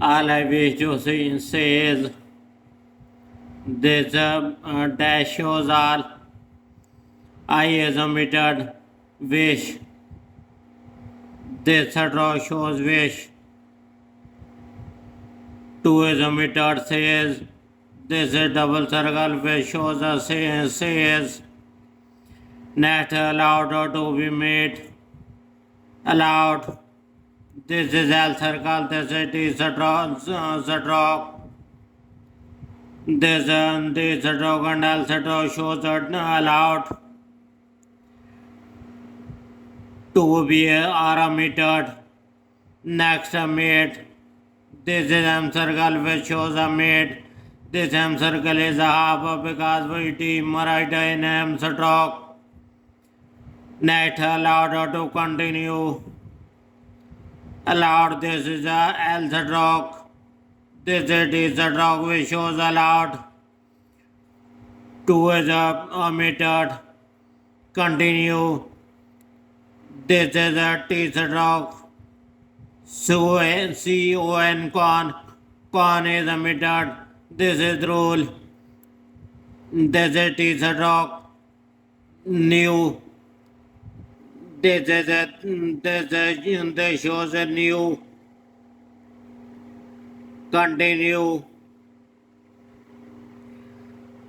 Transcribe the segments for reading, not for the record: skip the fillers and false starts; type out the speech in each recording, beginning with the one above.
All I wish to say is this dash shows all. I is omitted wish. This draw shows wish. 2 is omitted says. This is double circle which shows a says. Next allowed to be made. Allowed. This is L circle. This is T stroke. This stroke and L stroke shows allowed to be are omitted. Next made. This is M circle which shows a made. This M circle is a half because we team right in M stroke. Next allowed to continue. Allowed. This is a L stroke. This is T stroke which shows allowed. 2 is omitted. Continue. This is a T stroke. C-O-N con. Con is omitted. This is rule. This is T stroke. New. This shows a new. Continue.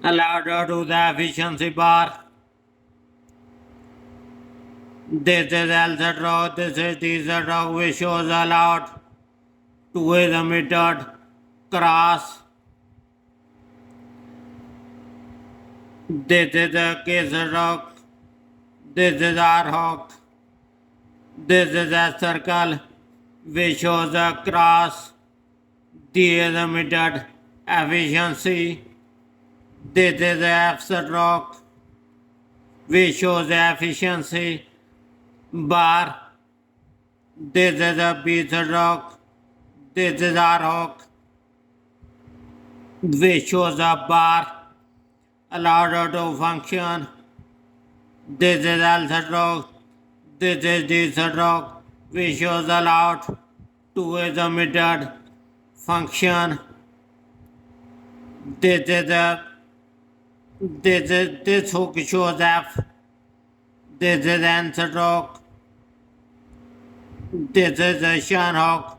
Allowed to the efficiency bar. This is L stroke. This is T stroke which shows allowed. 2 is omitted. Cross. This is a K stroke. This is R hook. This is a circle which shows a cross. D is omitted. Efficiency. This is a F stroke which shows efficiency. Bar. This is a B stroke. This is R hook which shows a bar. Allowed to function. This is L stroke. This is D stroke which shows allowed. 2 is omitted. Function. This hook shows F. This is N stroke. This is a shan hook.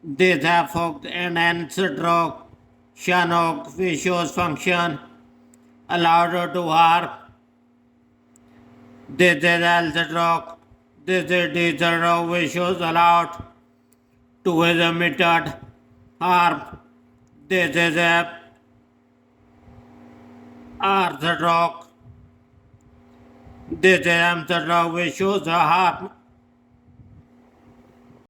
This F hook and N stroke. Shan hook which shows function. Allowed to harp. This is L stroke. This is D stroke which shows allowed. 2 is omitted. Harp. This is a R stroke. This is M stroke which shows a harp.